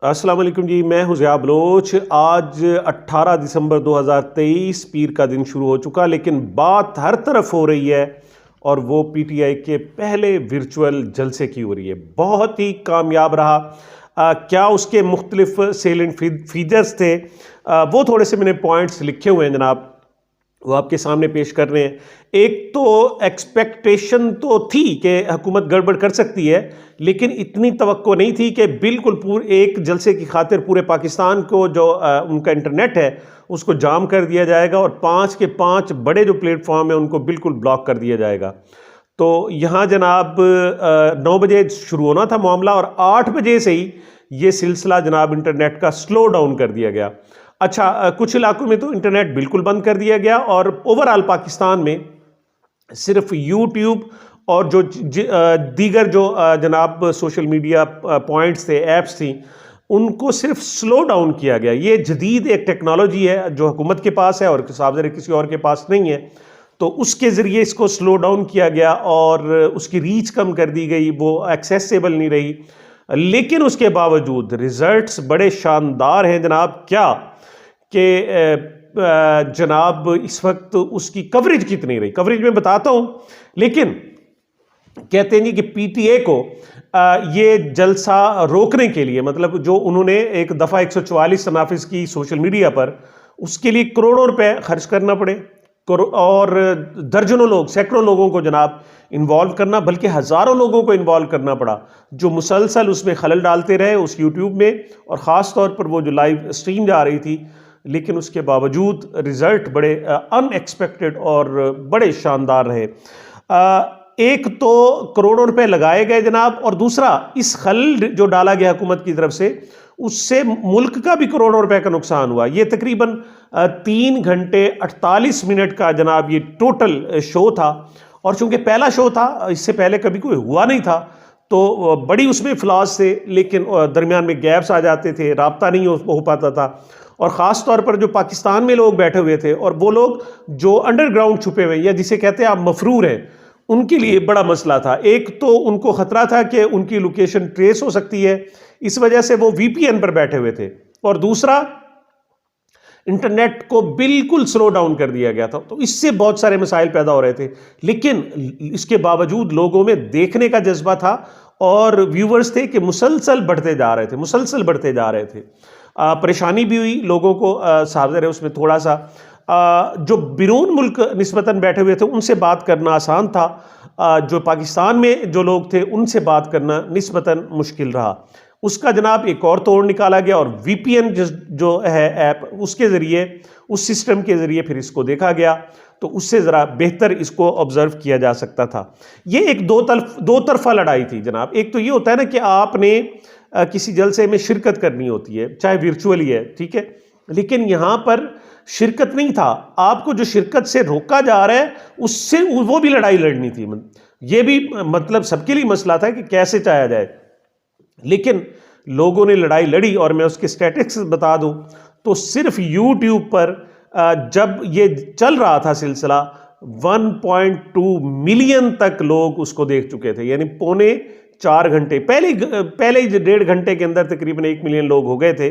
अस्सलाम वालेकुम जी। मैं हूं ज़िया बलोच। आज 18 दिसंबर 2023 पीर का दिन शुरू हो चुका, लेकिन बात हर तरफ हो रही है और वो पीटीआई के पहले वर्चुअल जलसे की हो रही है। बहुत ही कामयाब रहा। क्या उसके मुख्तलिफ सेलेंट फीचर्स थे? वो थोड़े से मैंने पॉइंट्स लिखे हुए हैं जनाब, वो आपके सामने पेश कर रहे हैं। एक तो एक्सपेक्टेशन तो थी कि हुकूमत गड़बड़ कर सकती है, लेकिन इतनी तवक्को नहीं थी कि बिल्कुल पूरे एक जलसे की खातिर पूरे पाकिस्तान को जो उनका इंटरनेट है उसको जाम कर दिया जाएगा और 5 के 5 बड़े जो प्लेटफॉर्म है उनको बिल्कुल ब्लॉक कर दिया जाएगा। तो यहाँ जनाब 9 बजे शुरू होना था मामला और 8 बजे से ही ये सिलसिला जनाब इंटरनेट का स्लो डाउन कर दिया गया। अच्छा, कुछ इलाकों में तो इंटरनेट बिल्कुल बंद कर दिया गया और ओवरऑल पाकिस्तान में सिर्फ यूट्यूब और जो दीगर जो जनाब सोशल मीडिया पॉइंट्स थे, ऐप्स थी, उनको सिर्फ स्लो डाउन किया गया। ये जदीद एक टेक्नोलॉजी है जो हुकूमत के पास है और साहब किसी और के पास नहीं है, तो उसके ज़रिए इसको स्लो डाउन किया गया और उसकी रीच कम कर दी गई, वो एक्सेसिबल नहीं रही। लेकिन उसके बावजूद रिजल्ट्स बड़े शानदार हैं जनाब। क्या कि जनाब इस वक्त उसकी कवरेज कितनी रही, कवरेज में बताता हूं। लेकिन कहते हैं कि पीटीए को ये जलसा रोकने के लिए, मतलब जो उन्होंने एक दफ़ा 144 तनाफिज की सोशल मीडिया पर, उसके लिए करोड़ों रुपए खर्च करना पड़े और दर्जनों लोग, सैकड़ों लोगों को जनाब इन्वॉल्व करना, बल्कि हज़ारों लोगों को इन्वॉल्व करना पड़ा जो मुसलसल उसमें खलल डालते रहे उस यूट्यूब में, और ख़ास तौर पर वो जो लाइव स्ट्रीम जा रही थी। लेकिन उसके बावजूद रिज़ल्ट बड़े अनएक्सपेक्टेड और बड़े शानदार रहे। एक तो करोड़ों रुपए लगाए गए जनाब, और दूसरा इस खलल जो डाला गया हुकूमत की तरफ से, उससे मुल्क का भी करोड़ों रुपए का नुकसान हुआ। ये तकरीबन 3 घंटे 48 मिनट का जनाब ये टोटल शो था, और चूंकि पहला शो था, इससे पहले कभी कोई हुआ नहीं था, तो बड़ी उसमें फ्लॉज थे। लेकिन दरमियान में गैप्स आ जाते थे, राब्ता नहीं हो पाता था, और ख़ास तौर पर जो पाकिस्तान में लोग बैठे हुए थे और वो लोग जो अंडरग्राउंड छुपे हुए या जिसे कहते हैं आप मफरूर हैं, उनके लिए बड़ा मसला था। एक तो उनको खतरा था कि उनकी लोकेशन ट्रेस हो सकती है, इस वजह से वो वीपीएन पर बैठे हुए थे, और दूसरा इंटरनेट को बिल्कुल स्लो डाउन कर दिया गया था। तो इससे बहुत सारे मसाइल पैदा हो रहे थे। लेकिन इसके बावजूद लोगों में देखने का जज्बा था और व्यूवर्स थे कि मुसलसल बढ़ते जा रहे थे, मुसलसल बढ़ते जा रहे थे। परेशानी भी हुई लोगों को, साहब है उसमें थोड़ा सा जो बिरून मुल्क निस्बतन बैठे हुए थे उनसे बात करना आसान था, जो पाकिस्तान में जो लोग थे उनसे बात करना निस्बतन मुश्किल रहा। उसका जनाब एक और तोड़ निकाला गया और वीपीएन जो है ऐप, उसके ज़रिए, उस सिस्टम के ज़रिए फिर इसको देखा गया, तो उससे ज़रा बेहतर इसको ऑब्ज़र्व किया जा सकता था। ये एक दो तरफा लड़ाई थी जनाब। एक तो ये होता है ना कि आपने किसी जलसे में शिरकत करनी होती है, चाहे वर्चुअली है, ठीक है, लेकिन यहाँ पर शिरकत नहीं था, आपको जो शिरकत से रोका जा रहा है उससे वो भी लड़ाई लड़नी थी। ये भी मतलब सबके लिए मसला था कि कैसे चाहा जाए। लेकिन लोगों ने लड़ाई लड़ी, और मैं उसके स्टैटिस्टिक्स बता दूं तो सिर्फ यूट्यूब पर जब ये चल रहा था सिलसिला, 1.2 मिलियन तक लोग उसको देख चुके थे। यानी पौने 4 घंटे पहले ही 1.5 घंटे के अंदर तकरीबन 1 मिलियन लोग हो गए थे,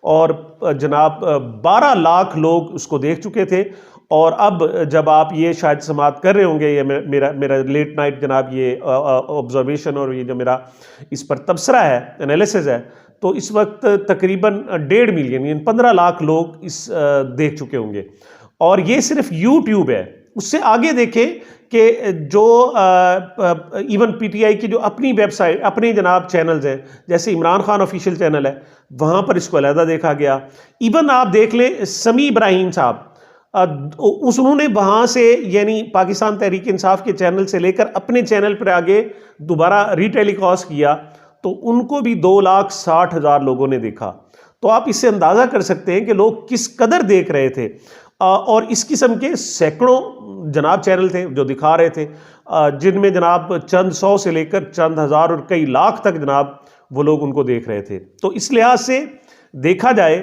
और जनाब 12 लाख लोग उसको देख चुके थे। और अब जब आप ये शायद समाप्त कर रहे होंगे, ये मेरा लेट नाइट जनाब ये ऑब्जर्वेशन और ये जो मेरा इस पर तबसरा है, एनालिसिस है, तो इस वक्त तकरीबन 1.5 मिलियन यानी 15 लाख लोग इस देख चुके होंगे। और ये सिर्फ यूट्यूब है। उससे आगे देखें कि जो इवन पीटीआई की जो अपनी वेबसाइट, अपने जनाब चैनल्स हैं, जैसे इमरान खान ऑफिशियल चैनल है, वहाँ पर इसको अलहदा देखा गया। इवन आप देख लें समी इब्राहिम साहब, उन्होंने वहाँ से यानी पाकिस्तान तहरीक इंसाफ के चैनल से लेकर अपने चैनल पर आगे दोबारा रीटेलीकास्ट किया, तो उनको भी 2,60,000 लोगों ने देखा। तो आप इससे अंदाज़ा कर सकते हैं कि लोग किस कदर देख रहे थे। और इस किस्म के सैकड़ों जनाब चैनल थे जो दिखा रहे थे, जिनमें जनाब चंद सौ से लेकर चंद हज़ार और कई लाख तक जनाब वो लोग उनको देख रहे थे। तो इस लिहाज से देखा जाए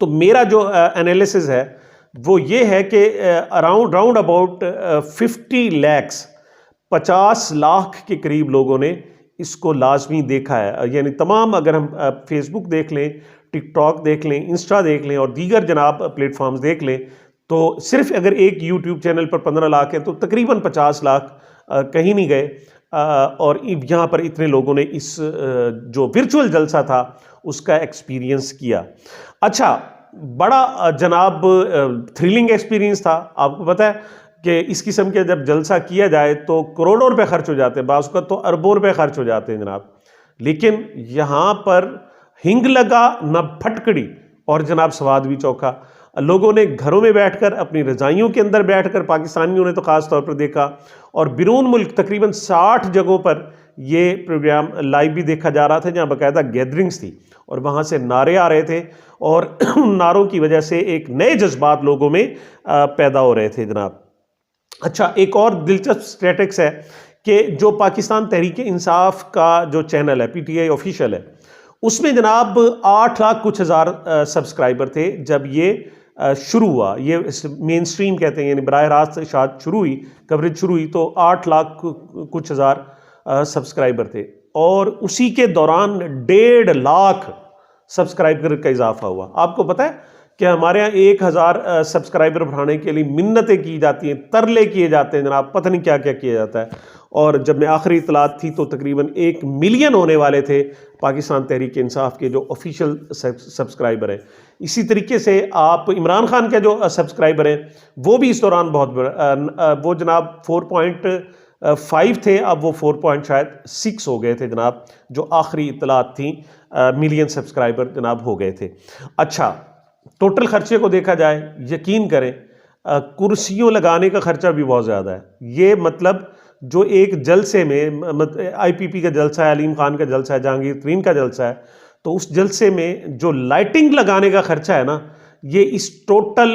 तो मेरा जो एनालिसिस है वो ये है कि राउंड अबाउट 50 लाख 50 लाख के करीब लोगों ने इसको लाजमी देखा है। यानी तमाम, अगर हम फेसबुक देख लें, टिकटॉक देख लें, इंस्टा देख लें और दीगर जनाब प्लेटफॉर्म्स देख लें, तो सिर्फ अगर एक यूट्यूब चैनल पर 15 लाख है तो तकरीबन 50 लाख कहीं नहीं गए। और यहाँ पर इतने लोगों ने इस जो वर्चुअल जलसा था उसका एक्सपीरियंस किया। अच्छा, बड़ा जनाब थ्रिलिंग एक्सपीरियंस था। आपको पता है कि इस किस्म के जब जलसा किया जाए तो करोड़ों रुपए खर्च हो जाते हैं, बाज़ का तो अरबों रुपए खर्च हो जाते हैं जनाब। लेकिन यहाँ पर हिंग लगा न फटकड़ी और जनाब स्वाद भी चोखा। लोगों ने घरों में बैठकर, अपनी रजाइयों के अंदर बैठकर, पाकिस्तानियों ने तो ख़ास तौर पर देखा, और बिरून मुल्क तकरीबन 60 जगहों पर ये प्रोग्राम लाइव भी देखा जा रहा था, जहाँ बाकायदा गैदरिंग्स थी और वहाँ से नारे आ रहे थे और उन नारों की वजह से एक नए जज्बात लोगों में पैदा हो रहे थे जनाब। अच्छा, एक और दिलचस्प स्टैटिक्स है कि जो पाकिस्तान तहरीक इंसाफ का जो चैनल है, PTI ऑफिशियल है, उसमें जनाब 8 लाख कुछ हज़ार सब्सक्राइबर थे जब ये शुरू हुआ। ये मेन स्ट्रीम कहते हैं, यानी बराह रास्त शायद शुरू हुई, कवरेज शुरू हुई तो 8 लाख कुछ हज़ार सब्सक्राइबर थे, और उसी के दौरान 1.5 लाख सब्सक्राइबर का इजाफा हुआ। आपको पता है कि हमारे यहाँ 1000 सब्सक्राइबर बढ़ाने के लिए मिन्नतें की जाती हैं, तरले किए जाते हैं जनाब, पता नहीं क्या क्या किया जाता है। और जब मैं आखिरी इतलात थी तो तकरीबन 1 मिलियन होने वाले थे पाकिस्तान तहरीक इंसाफ के जो ऑफिशियल सब्सक्राइबर हैं। इसी तरीके से आप इमरान खान के जो सब्सक्राइबर हैं वो भी इस दौरान बहुत वो जनाब 4.5 थे, अब वो 4.6 हो गए थे जनाब, जो आखिरी इतलात थी मिलियन सब्सक्राइबर जनाब हो गए थे। अच्छा, टोटल खर्चे को देखा जाए, यकीन करें कुर्सियों लगाने का खर्चा भी बहुत ज़्यादा है। ये मतलब जो एक जलसे में IPP का जलसा है, अलीम खान का जलसा है, जहांगीर तरीन का जलसा है, तो उस जलसे में जो लाइटिंग लगाने का खर्चा है ना, ये इस टोटल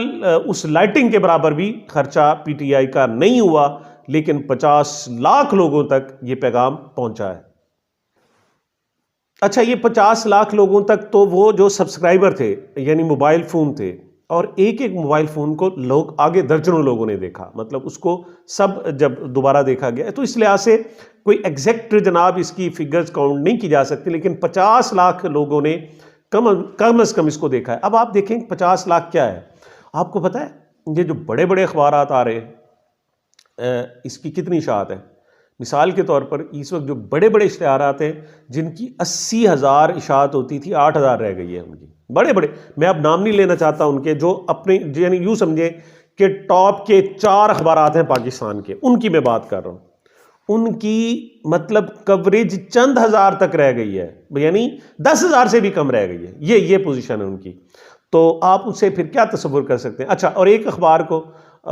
उस लाइटिंग के बराबर भी खर्चा PTI का नहीं हुआ, लेकिन 50 लाख लोगों तक ये पैगाम पहुंचा है। अच्छा, ये 50 लाख लोगों तक तो वो जो सब्सक्राइबर थे, यानी मोबाइल फ़ोन थे, और एक एक मोबाइल फ़ोन को लोग आगे दर्जनों लोगों ने देखा, मतलब उसको सब जब दोबारा देखा गया तो इस लिहाज से कोई एग्जैक्ट जनाब इसकी फिगर्स काउंट नहीं की जा सकती, लेकिन 50 लाख लोगों ने कम अज़ कम इसको देखा है। अब आप देखें 50 लाख क्या है। आपको पता है ये जो बड़े बड़े अखबारात आ रहे हैं, इसकी कितनी इशाअत है। मिसाल के तौर पर इस वक्त जो बड़े बड़े इश्तिहारात हैं जिनकी 80,000 इशाअत होती थी, 8,000 रह गई है उनकी। बड़े बड़े, मैं अब नाम नहीं लेना चाहता उनके, जो अपने यानी यूँ समझे कि टॉप के 4 अखबारात हैं पाकिस्तान के, उनकी मैं बात कर रहा हूँ। उनकी मतलब कवरेज चंद हज़ार तक रह गई है, यानी 10,000 से भी कम रह गई है। ये पोजीशन है उनकी। तो आप उससे फिर क्या तसव्वुर कर सकते हैं। अच्छा, और एक अखबार को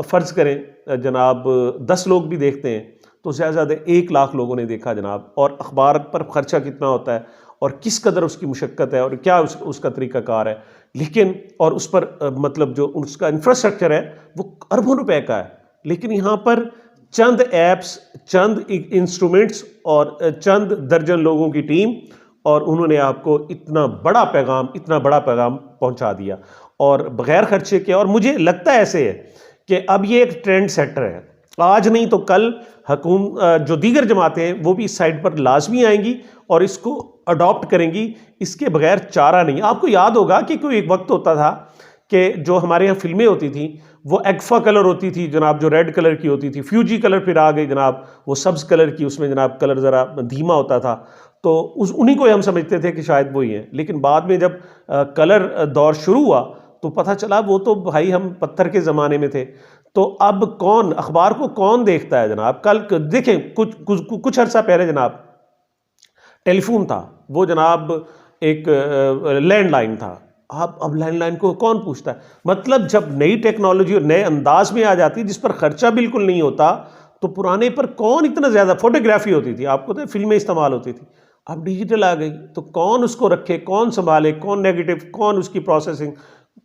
फ़र्ज़ करें जनाब 10 लोग भी देखते हैं तो ज़्यादा से ज़्यादा 1 लाख लोगों ने देखा जनाब। और अखबार पर ख़र्चा कितना होता है और किस कदर उसकी मुशक्क़त है और क्या उसका तरीक़ाकार है, लेकिन और उस पर मतलब जो उसका इंफ्रास्ट्रक्चर है वो अरबों रुपए का है। लेकिन यहाँ पर चंद ऐप्स, चंद इंस्ट्रूमेंट्स और चंद दर्जन लोगों की टीम, और उन्होंने आपको इतना बड़ा पैगाम पहुँचा दिया और बग़ैर ख़र्चे के। और मुझे लगता है ऐसे है कि अब ये एक ट्रेंड सेटर है, आज नहीं तो कल जो दीगर जमातें हैं वो भी इस साइड पर लाजमी आएंगी और इसको अडॉप्ट करेंगी, इसके बगैर चारा नहीं। आपको याद होगा कि कोई एक वक्त होता था कि जो हमारे यहाँ फिल्में होती थी वो एक्फा कलर होती थी जनाब, जो रेड कलर की होती थी, फ्यूजी कलर फिर आ गई जनाब, वो सब्ज़ कलर की, उसमें जनाब कलर ज़रा धीमा होता था, तो उन्हीं को हम समझते थे कि शायद वही हैं। लेकिन बाद में जब कलर दौर शुरू हुआ तो पता चला वो तो भाई हम पत्थर के ज़माने में थे। तो अब कौन अखबार को कौन देखता है जनाब। कल देखें कुछ अर्सा पहले जनाब टेलीफोन था, वो जनाब एक लैंडलाइन था। अब लैंडलाइन को कौन पूछता है। मतलब जब नई टेक्नोलॉजी और नए अंदाज में आ जाती है जिस पर खर्चा बिल्कुल नहीं होता, तो पुराने पर कौन इतना ज़्यादा। फोटोग्राफी होती थी, आपको तो फिल्में इस्तेमाल होती थी, अब डिजिटल आ गई तो कौन उसको रखे, कौन संभाले, कौन नेगेटिव, कौन उसकी प्रोसेसिंग,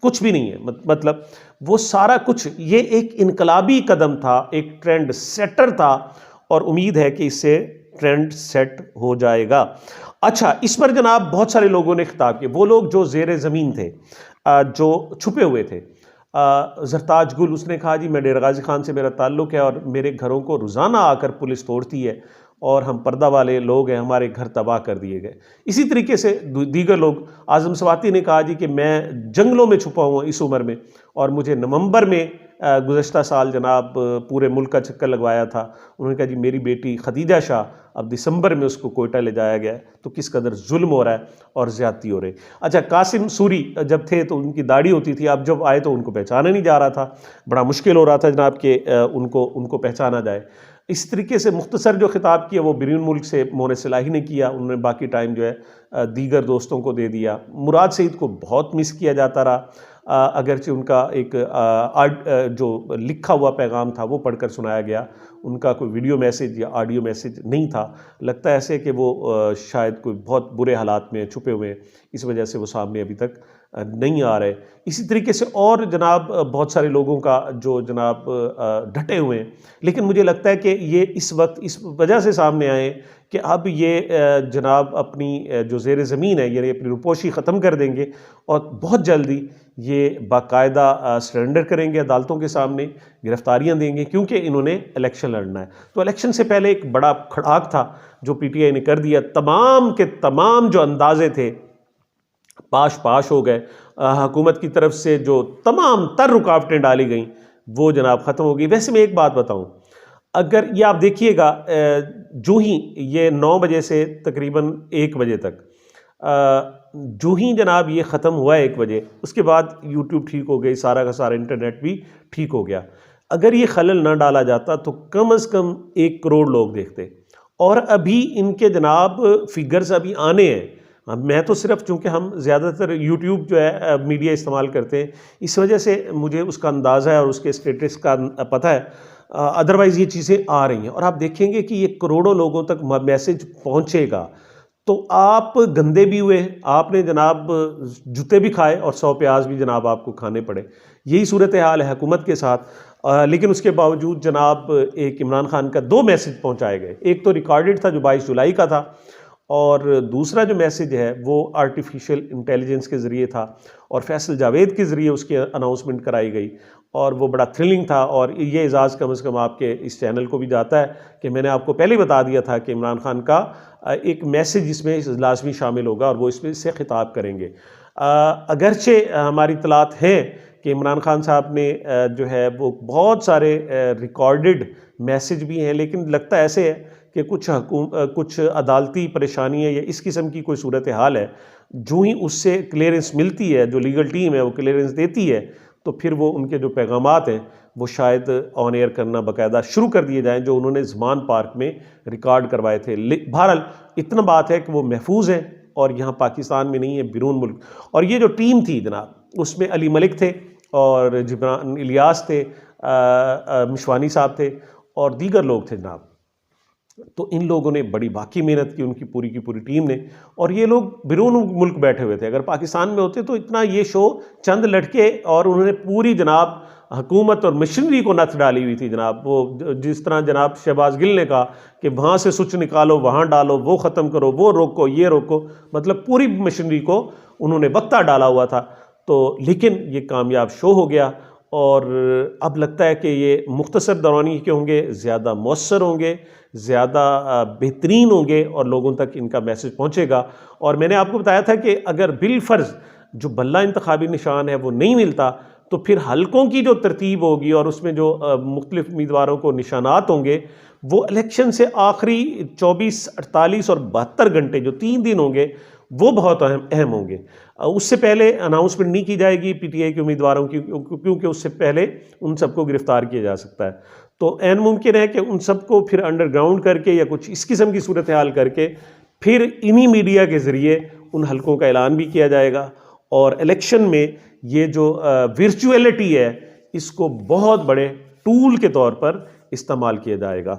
कुछ भी नहीं है। मतलब वो सारा कुछ ये एक इनकलाबी कदम था, एक ट्रेंड सेटर था, और उम्मीद है कि इससे ट्रेंड सेट हो जाएगा। अच्छा, इस पर जनाब बहुत सारे लोगों ने खिताब किया, वो लोग जो ज़ेर ज़मीन थे, जो छुपे हुए थे। ज़रताज गुल, उसने कहा जी मैं डेरा गाजी खान से मेरा ताल्लुक़ है और मेरे घरों को रोज़ाना आकर पुलिस तोड़ती है और हम पर्दा वाले लोग हैं, हमारे घर तबाह कर दिए गए। इसी तरीके से दीगर लोग, आज़म स्वाति ने कहा जी कि मैं जंगलों में छुपा हुआ इस उम्र में, और मुझे नवंबर में गुज़श्ता साल जनाब पूरे मुल्क का चक्कर लगवाया था। उन्होंने कहा जी मेरी बेटी खदीजा शाह, अब दिसंबर में उसको कोयटा ले जाया गया है, तो किस कदर जुल्म हो रहा है और ज़्यादती हो रही। अच्छा, कासिम सूरी जब थे तो उनकी दाढ़ी होती थी, अब जब आए तो उनको पहचाना नहीं जा रहा था, बड़ा मुश्किल हो रहा था जनाब कि उनको पहचाना जाए। इस तरीके से मुख्तसर जो खिताब किया वो बिरून मुल्क से मोहन सलाही ने किया, उन्होंने बाकी टाइम जो है दीगर दोस्तों को दे दिया। मुराद सईद को बहुत मिस किया जाता रहा, अगरचे उनका एक जो लिखा हुआ पैगाम था वो पढ़कर सुनाया गया, उनका कोई वीडियो मैसेज या ऑडियो मैसेज नहीं था। लगता है ऐसे कि वो शायद कोई बहुत बुरे हालात में छुपे हुए हैं, इस वजह से वो सामने अभी तक नहीं आ रहे। इसी तरीके से और जनाब बहुत सारे लोगों का जो जनाब डटे हुए हैं, लेकिन मुझे लगता है कि ये इस वक्त इस वजह से सामने आए कि अब ये जनाब अपनी जो ज़ेर ज़मीन है, यानी अपनी रुपोशी ख़त्म कर देंगे और बहुत जल्दी ये बाकायदा सरेंडर करेंगे अदालतों के सामने, गिरफ्तारियां देंगे, क्योंकि इन्होंने इलेक्शन लड़ना है। तो इलेक्शन से पहले एक बड़ा खड़ाक था जो पीटीआई ने कर दिया, तमाम के तमाम जो अंदाजे थे पाश हो गए। हुकूमत की तरफ से जो तमाम तर रुकावटें डाली गई वो जनाब ख़त्म हो गई। वैसे मैं एक बात बताऊं, अगर ये आप देखिएगा जो ही ये 9 बजे से तकरीबन 1 बजे तक जो ही जनाब ये ख़त्म हुआ 1 बजे, उसके बाद यूट्यूब ठीक हो गई, सारा का सारा इंटरनेट भी ठीक हो गया। अगर ये खलल ना डाला जाता तो कम अज़ कम 1 करोड़ लोग देखते, और अभी इनके जनाब फिगर्स अभी आने हैं। मैं तो सिर्फ, चूँकि हम ज़्यादातर यूट्यूब जो है मीडिया इस्तेमाल करते हैं, इस वजह से मुझे उसका अंदाज़ा है और उसके स्टेटस का पता है, अदरवाइज़ ये चीज़ें आ रही हैं और आप देखेंगे कि ये करोड़ों लोगों तक मैसेज पहुँचेगा। तो आप गंदे भी हुए, आपने जनाब जूते भी खाए और 100 प्याज भी जनाब आपको खाने पड़े। यही सूरत हाल है हुकूमत के साथ। लेकिन उसके बावजूद जनाब एक इमरान खान का 2 मैसेज पहुँचाए गए। एक तो रिकॉर्डेड था जो 22 जुलाई का था, और दूसरा जो मैसेज है वो आर्टिफिशियल इंटेलिजेंस के ज़रिए था और फैसल जावेद के ज़रिए उसकी अनाउंसमेंट कराई गई, और वो बड़ा थ्रिलिंग था। और ये एजाज़ कम से कम आपके इस चैनल को भी जाता है कि मैंने आपको पहले ही बता दिया था कि इमरान खान का एक मैसेज इसमें लाजमी शामिल होगा और वो इसमें से खिताब करेंगे। अगरचे हमारी इतलात हैं कि इमरान खान साहब ने जो है वो बहुत सारे रिकॉर्डेड मैसेज भी हैं, लेकिन लगता ऐसे है कि कुछ अदालती परेशानी है या इस किस्म की कोई सूरत हाल है, जो ही उससे क्लियरेंस मिलती है, जो लीगल टीम है वो क्लियरेंस देती है, तो फिर वो उनके जो पैगामात हैं वो शायद ऑन एयर करना बाकायदा शुरू कर दिए जाएँ, जो उन्होंने ज़मान पार्क में रिकॉर्ड करवाए थे। बहरहाल इतना बात है कि वो महफूज है और यहाँ पाकिस्तान में नहीं है, बिरून मुल्क। और ये जो टीम थी जनाब, उसमें अली मलिक थे और जिब्रान इलियास थे, मिशवानी साहब थे और दीगर लोग थे जनाब। तो इन लोगों ने बड़ी बाकी मेहनत की, उनकी पूरी की पूरी टीम ने, और ये लोग बिरून मुल्क बैठे हुए थे। अगर पाकिस्तान में होते तो इतना ये शो चंद लड़के, और उन्होंने पूरी जनाब हुकूमत और मशीनरी को नथ डाली हुई थी जनाब। वो जिस तरह जनाब शहबाज गिल ने कहा कि वहाँ से स्विच निकालो, वहाँ डालो, वो ख़त्म करो, वो रोको, ये रोको, मतलब पूरी मशीनरी को उन्होंने वक्ता डाला हुआ था। तो लेकिन ये कामयाब शो हो गया और अब लगता है कि ये मुख्तसर दौरानी के होंगे, ज़्यादा मौसर होंगे, ज़्यादा बेहतरीन होंगे और लोगों तक इनका मैसेज पहुँचेगा। और मैंने आपको बताया था कि अगर बिलफ़र्ज़ जो बल्ला इंतखाबी निशान है वो नहीं मिलता, तो फिर हलकों की जो तरतीब होगी और उसमें जो मुख्तलिफ़ उम्मीदवारों को निशानात होंगे, वो इलेक्शन से आखिरी 24, 48 और 72 घंटे जो 3 दिन होंगे वो बहुत अहम होंगे। उससे पहले अनाउंसमेंट नहीं की जाएगी पीटीआई के उम्मीदवारों की, क्योंकि उससे पहले उन सबको गिरफ्तार किया जा सकता है। तो ऐन मुमकिन है कि उन सबको फिर अंडरग्राउंड करके या कुछ इस किस्म की सूरत हाल करके फिर इन्हीं मीडिया के ज़रिए उन हलकों का ऐलान भी किया जाएगा। और इलेक्शन में ये जो वर्चुअलिटी है, इसको बहुत बड़े टूल के तौर पर इस्तेमाल किया जाएगा।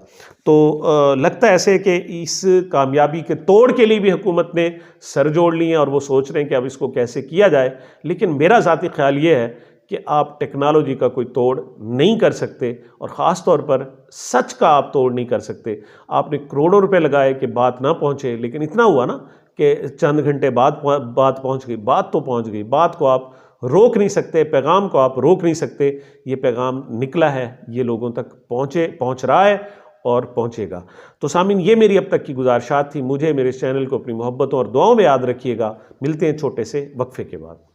तो लगता है ऐसे कि इस कामयाबी के तोड़ के लिए भी हुकूमत ने सर जोड़ लिए हैं और वो सोच रहे हैं कि अब इसको कैसे किया जाए। लेकिन मेरा ज़ाती ख्याल ये है कि आप टेक्नोलॉजी का कोई तोड़ नहीं कर सकते, और ख़ास तौर पर सच का आप तोड़ नहीं कर सकते। आपने करोड़ों रुपए लगाए कि बात ना पहुँचे, लेकिन इतना हुआ ना कि चंद घंटे बाद बात पहुँच गई। बात तो पहुँच गई, बात को आप रोक नहीं सकते, पैगाम को आप रोक नहीं सकते। ये पैगाम निकला है, ये लोगों तक पहुँच रहा है और पहुंचेगा। तो सामीन, ये मेरी अब तक की गुजारिशात थी। मुझे, मेरे चैनल को अपनी मोहब्बतों और दुआओं में याद रखिएगा। मिलते हैं छोटे से वक्फे के बाद।